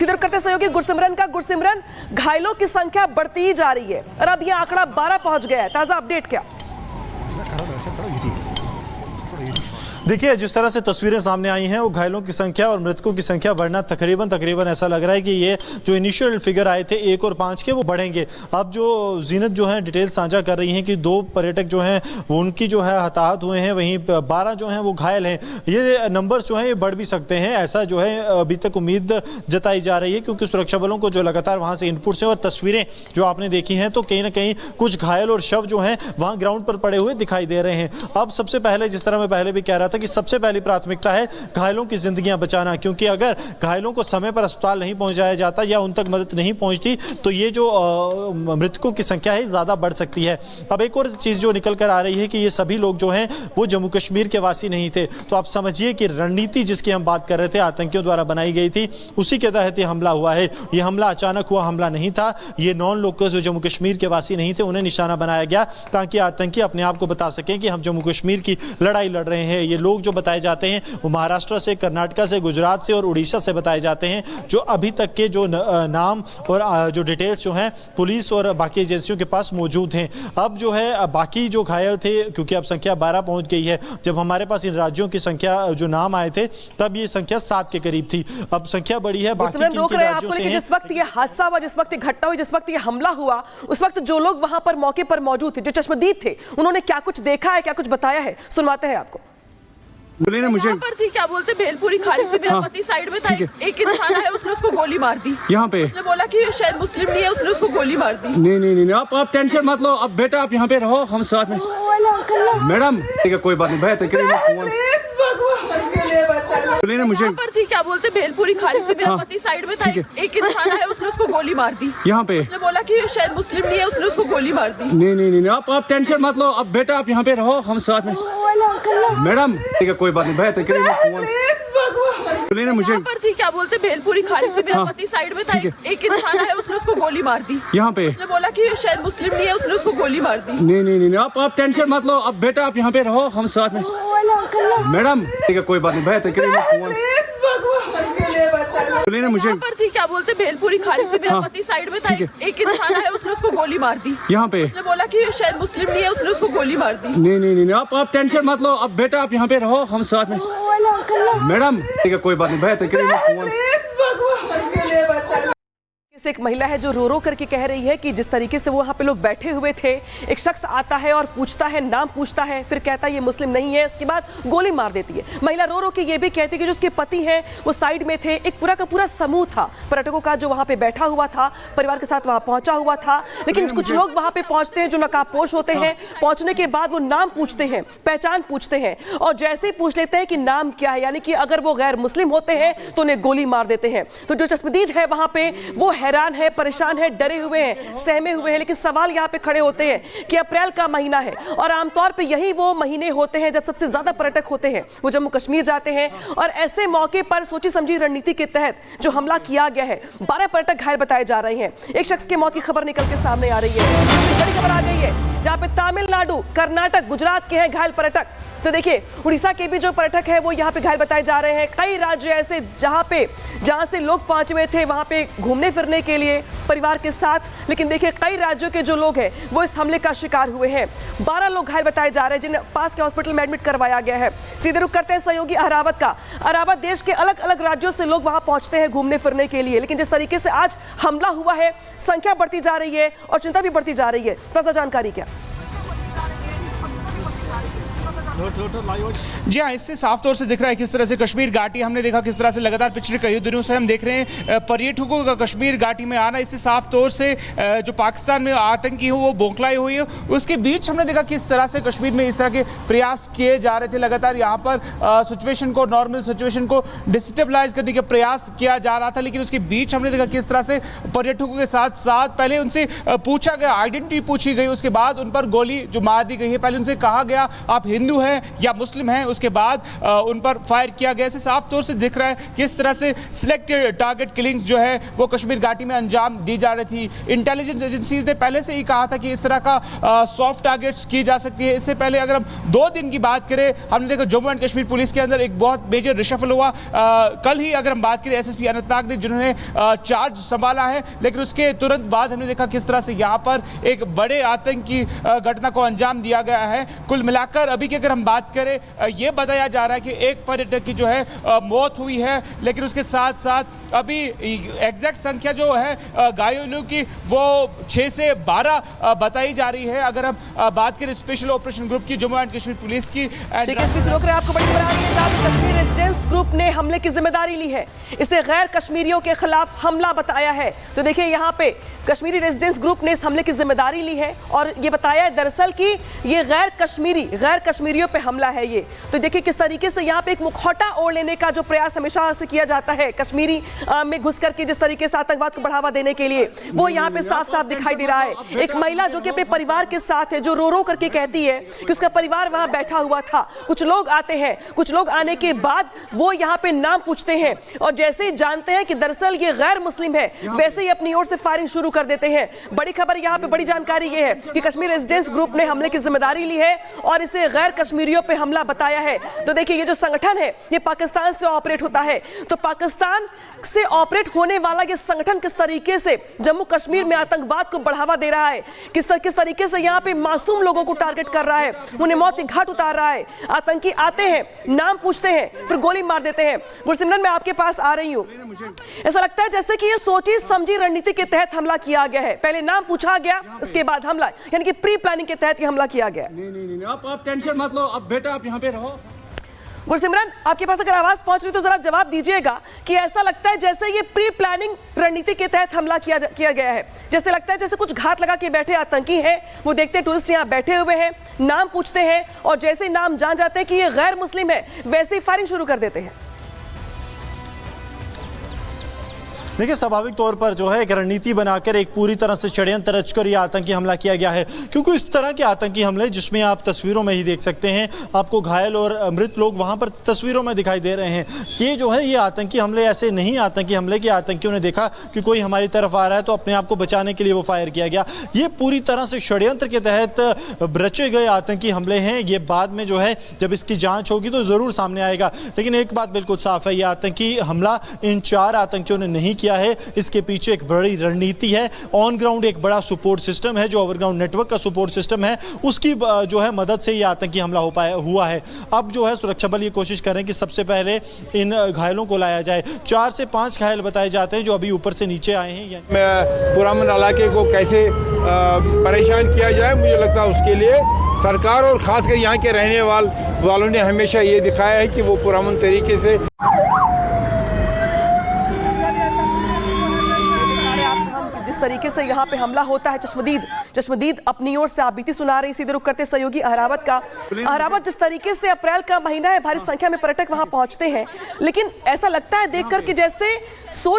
सीधे करते सहयोगी गुरसिमरन का। गुरसिमरन, घायलों की संख्या बढ़ती ही जा रही है और अब यह आंकड़ा 12 पहुंच गया है, ताजा अपडेट क्या? देखिए, जिस तरह से तस्वीरें सामने आई हैं वो घायलों की संख्या और मृतकों की संख्या बढ़ना तकरीबन ऐसा लग रहा है कि ये जो इनिशियल फिगर आए थे 1 और 5 के वो बढ़ेंगे। अब जो जीनत जो है डिटेल साझा कर रही हैं कि 2 पर्यटक जो हैं वो उनकी जो है हताहत हुए हैं, वहीं 12 जो हैं वो घायल हैं। ये नंबर्स जो हैं ये बढ़ भी सकते हैं, ऐसा जो है अभी तक उम्मीद जताई जा रही है, क्योंकि सुरक्षा बलों को जो लगातार वहाँ से इनपुट्स हैं और तस्वीरें जो आपने देखी हैं तो कहीं ना कहीं कुछ घायल और शव जो हैं वहाँ ग्राउंड पर पड़े हुए दिखाई दे रहे हैं। अब सबसे पहले, जिस तरह मैं पहले भी कह रहा था कि सबसे पहली प्राथमिकता है घायलों की जिंदगियां बचाना, क्योंकि अगर घायलों को समय पर अस्पताल नहीं पहुंचाया जाता या उन तक मदद नहीं पहुंचती तो ये जो मृतकों की संख्या है ज्यादा बढ़ सकती है। अब एक और चीज जो निकल कर आ रही है कि ये सभी लोग जो हैं वो जम्मू कश्मीर के वासी नहीं थे, तो आप समझिए कि रणनीति जिसकी हम बात कर रहे थे आतंकियों द्वारा बनाई गई थी, उसी के तहत ये हमला हुआ है। ये हमला अचानक हुआ हमला नहीं था, ये नॉन लोकल्स जो जम्मू कश्मीर के वासी नहीं थे उन्हें निशाना बनाया गया ताकि आतंकी अपने आप को बता सकें कि हम जम्मू कश्मीर की लड़ाई लड़ रहे हैं। ये लोग जो बताए जाते हैं वो महाराष्ट्र से, कर्नाटक से, गुजरात से और उड़ीसा से बताए जाते हैं, जो अभी तक के जो नाम और जो डिटेल्स जो हैं पुलिस और बाकी एजेंसियों के पास मौजूद हैं। अब जो है बाकी जो घायल थे, क्योंकि अब संख्या 12 पहुंच गई है, जब हमारे पास इन राज्यों की संख्या जो नाम आए थे तब ये संख्या 7 के करीब थी, अब संख्या बढ़ी है। बाकी रोक रहे हैं आपको, लेकिन जिस वक्त ये हादसा हुआ, जिस वक्त ये घटना हुई, जिस वक्त ये हमला हुआ, उस वक्त जो लोग वहां पर मौके पर मौजूद थे, जो चश्मदीद थे, उन्होंने क्या कुछ देखा है, क्या कुछ बताया है, सुनवाते हैं आपको। बोले ना मुझे पर थी, क्या बोलते भेलपुरी खाड़ी से मेरा पति साइड में था, एक इंसान है उसने उसको गोली मार दी यहाँ पे। उसने बोला कि शायद मुस्लिम नहीं है, उसने उसको गोली मार दी। नहीं आप टेंशन मत लो, अब बेटा आप यहाँ पे रहो, हम साथ में। मैडम ठीक है, कोई बात नहीं, बोले ना मुझे पर थी, क्या बोलते भेलपुरी खाड़ी से मेरा पति साइड में था, एक इंसान है उसने उसको गोली मार दी यहाँ पे। उसने बोला कि शायद मुस्लिम नहीं है, उसने उसको गोली मार दी। नहीं आप टेंशन मत लो, अब बेटा आप यहाँ पे रहो, हम साथ में। मैडम ठीक है, कोई बात नहीं, बोले ना मुझे पर थी, क्या बोलते भेलपुरी खाड़ी से मेरा पति साइड में था, एक इंसान है उसने उसको गोली मार दी यहाँ पे। उसने बोला कि शायद मुस्लिम नहीं है, उसने उसको गोली मार दी। नहीं आप टेंशन मत लो, अब बेटा आप यहाँ पे रहो, हम साथ में। मैडम ठीक है, कोई बात नहीं, बोले ना मुझे पर थी, क्या बोलते भेलपुरी खाड़ी से मेरा पति साइड में था, एक इंसान है उसने उसको गोली मार दी यहाँ पे। उसने बोला कि शायद मुस्लिम नहीं है, उसने उसको गोली मार दी। नहीं आप टेंशन मत लो, अब बेटा आप यहाँ पे रहो, हम साथ में। मैडम ठीक है, कोई बात नहीं, एक महिला है जो रो रो करके कह रही है कि जिस तरीके से वो वहाँ पे लोग बैठे हुए थे, एक शख्स आता है और पूछता है, नाम पूछता है, फिर कहता है ये मुस्लिम नहीं है, उसके बाद गोली मार देती है। महिला रो रो के ये भी कहती है कि जो उसके पति हैं वो साइड में थे, एक पूरा का पूरा समूह था पर्यटकों का जो वहाँ पे बैठा हुआ था, परिवार के साथ वहाँ पहुंचा हुआ था, लेकिन कुछ लोग वहाँ पे पहुंचते हैं जो नकाबपोश होते हैं, पहुंचने के बाद वो नाम पूछते हैं, पहचान पूछते हैं, और जैसे ही पूछ लेते हैं कि नाम क्या है, यानी कि अगर वो गैर मुस्लिम होते हैं तो उन्हें गोली मार देते हैं। तो जो चश्मदीद है वहाँ पे वो हैरान है, परेशान है, डरे हुए हैं, सहमे हुए हैं, लेकिन सवाल यहाँ पे खड़े होते हैं कि अप्रैल का महीना है और आमतौर पे यही वो महीने होते हैं जब सबसे ज्यादा पर्यटक होते हैं, वो जम्मू कश्मीर जाते हैं, और ऐसे मौके पर सोची समझी रणनीति के तहत जो हमला किया गया है, 12 पर्यटक घायल बताए जा रहे हैं। एक शख्स की मौत की खबर निकल के सामने आ रही है, बड़ी खबर आ गई है जहाँ पे तमिलनाडु, कर्नाटक, गुजरात के हैं घायल पर्यटक। तो देखिए, उड़ीसा के भी जो पर्यटक है वो यहाँ पे घायल बताए जा रहे हैं। कई राज्य ऐसे जहाँ से लोग पहुंचे हुए थे वहाँ पे घूमने फिरने के लिए परिवार के साथ, लेकिन देखिए कई राज्यों के जो लोग हैं वो इस हमले का शिकार हुए हैं। 12 लोग घायल बताए जा रहे हैं जिन्हें पास के हॉस्पिटल में एडमिट करवाया गया है। सीधे रुख करते हैं सहयोगी अहरावत का। अहरावत, देश के अलग अलग राज्यों से लोग वहाँ पहुंचते हैं घूमने फिरने के लिए, लेकिन जिस तरीके से आज हमला हुआ है, संख्या बढ़ती जा रही है और चिंता भी बढ़ती जा रही है। ताजा जानकारी क्या? जी हाँ, इससे साफ तौर से दिख रहा है किस तरह से कश्मीर घाटी, हमने देखा किस तरह से लगातार पिछले कई दिनों से हम देख रहे हैं पर्यटकों का कश्मीर घाटी में आना। इससे साफ तौर से जो पाकिस्तान में आतंकी हो वो बौखलाई हुई है। उसके बीच हमने देखा किस तरह से कश्मीर में इस तरह के प्रयास किए जा रहे थे, लगातार यहाँ पर सिचुएशन को, नॉर्मल सिचुएशन को डिस्टेबलाइज करने का प्रयास किया जा रहा था, लेकिन उसके बीच हमने देखा किस तरह से पर्यटकों के साथ साथ पहले उनसे पूछा गया, आइडेंटिटी पूछी गई, उसके बाद उन पर गोली जो मार दी गई है। पहले उनसे कहा गया आप हिंदू हैं, है या मुस्लिम हैं, उसके बाद उन पर फायर किया गया। इसे साफ तौर से दिख रहा है कि इस तरह से सिलेक्टेड टारगेट किलिंग्स जो है वो कश्मीर घाटी में अंजाम दी जा रही थी। इंटेलिजेंस एजेंसीज ने पहले से ही कहा था कि इस तरह का सॉफ्ट टारगेट्स की जा सकती है। इससे पहले अगर हम 2 दिन की बात करें, हमने देखा जम्मू एंड कश्मीर पुलिस के अंदर एक बहुत मेजर रिशफल हुआ। कल ही अगर हम बात करें एसएसपी अनंतनाग ने जिन्होंने चार्ज संभाला है, लेकिन उसके तुरंत बाद हमने देखा किस तरह से यहाँ पर एक बड़े आतंकी घटना को अंजाम दिया गया है। कुल मिलाकर अभी की अगर हम बात करें, ये बताया जा रहा है कि एक पर्यटक की जो है मौत हुई है, लेकिन उसके साथ साथ अभी एग्जैक्ट संख्या जो है घायलों की वो 6 से 12 बताई जा रही है। अगर हम बात करें स्पेशल ऑपरेशन ग्रुप की, जम्मू एंड कश्मीर पुलिस की, आपको बड़ी खबर आ रही है जहां कश्मीर रेजिडेंस ग्रुप ने हमले की जिम्मेदारी ली है, इसे गैर कश्मीरियों के खिलाफ हमला बताया है। तो देखिए यहाँ पे कश्मीरी रेजिडेंस ग्रुप ने इस हमले की जिम्मेदारी ली है और ये बताया है दरअसल कि ये गैर कश्मीरियों पे हमला है ये। तो देखिए किस तरीके से यहाँ पे एक मुखौटा ओढ़ लेने का जो प्रयास हमेशा से किया जाता है कश्मीरी में घुस करके, जिस तरीके से आतंकवाद को बढ़ावा देने के लिए, वो यहाँ पे साफ साफ दिखाई दे रहा है। एक महिला जो कि अपने परिवार के साथ है, जो रो रो करके कहती है कि उसका परिवार वहां बैठा हुआ था। कुछ लोग आते हैं, कुछ लोग आने के बाद वो यहाँ पे नाम पूछते हैं और जैसे ही जानते हैं कि दरअसल ये गैर मुस्लिम है, वैसे ही अपनी ओर से फायरिंग शुरू कर देते हैं। बड़ी खबर यहाँ पे, बड़ी जानकारी ये है कि कश्मीर रेजिडेंस ग्रुप ने हमले की जिम्मेदारी ली है और इसे गैर कश्मीरियों पे हमला बताया है। तो देखिए ये जो संगठन है ये पाकिस्तान से ऑपरेट होता है, तो पाकिस्तान से ऑपरेट होने वाला ये संगठन किस तरीके से जम्मू कश्मीर में आतंकवाद को बढ़ावा दे रहा है, किस तरीके से यहाँ पे मासूम लोगों को टारगेट कर रहा है, उन्हें मौत के घाट उतार रहा है। आतंकी आते हैं, नाम पूछते हैं, फिर गोली मार देते हैं। गुरसिमरन, मैं आपके पास आ रही हूँ। ऐसा लगता है जैसे कि ये सोची समझी रणनीति के तहत हमला किया गया है, पहले नाम पूछा गया, इसके बाद हमला, यानी कि प्री प्लानिंग के तहत ये हमला किया गया। नहीं, आप टेंशन मत लो, अब बेटा आप यहाँ पे रहो। गुरसिमरन, आपके पास अगर आवाज पहुंच रही तो जरा जवाब दीजिएगा कि ऐसा लगता है जैसे ये प्री प्लानिंग रणनीति के तहत हमला किया गया है, जैसे लगता है जैसे कुछ घात लगा के बैठे आतंकी हैं, वो देखते हैं टूरिस्ट यहाँ बैठे हुए हैं, नाम पूछते हैं और जैसे ही नाम जान जाते हैं कि ये गैर मुस्लिम है, वैसे ही फायरिंग शुरू कर देते हैं। देखिए स्वाभाविक तौर पर जो है एक रणनीति बनाकर एक पूरी तरह से षड्यंत्र रचकर यह आतंकी हमला किया गया है, क्योंकि इस तरह के आतंकी हमले जिसमें आप तस्वीरों में ही देख सकते हैं, आपको घायल और मृत लोग वहां पर तस्वीरों में दिखाई दे रहे हैं। ये जो है ये आतंकी हमले ऐसे नहीं आतंकी हमले के आतंकियों ने देखा कि कोई हमारी तरफ आ रहा है तो अपने आप को बचाने के लिए वो फायर किया गया। ये पूरी तरह से षड्यंत्र के तहत रचे गए आतंकी हमले हैं। ये बाद में जो है जब इसकी जाँच होगी तो जरूर सामने आएगा, लेकिन एक बात बिल्कुल साफ है, ये आतंकी हमला इन 4 आतंकियों ने नहीं किया है, इसके पीछे एक बड़ी रणनीति है। ऑन ग्राउंड एक बड़ा सपोर्ट सिस्टम है, जो ओवरग्राउंड नेटवर्क का सपोर्ट सिस्टम है, उसकी जो है मदद से ये आतंकी हमला हुआ है। अब जो है सुरक्षा बल ये कोशिश कर रहे हैं कि सबसे पहले इन घायलों को लाया जाए। 4 से 5 घायल बताए जाते हैं जो अभी ऊपर से नीचे आए हैं। पुरअमन इलाके को कैसे परेशान किया जाए, मुझे लगता है उसके लिए सरकार और खासकर यहाँ के रहने वालों ने हमेशा ये दिखाया है कि वो पुरअमन तरीके से। जिस तरीके से यहाँ पे हमला होता है, चश्मदीद अपनी ओर से आप बीती सुना रही, सीधे रुख करते सहयोगी अहरावत का। अहरावत, जिस तरीके से अप्रैल का महीना है, भारी संख्या में पर्यटक वहां पहुंचते हैं, लेकिन ऐसा लगता है देखकर कि जैसे सोच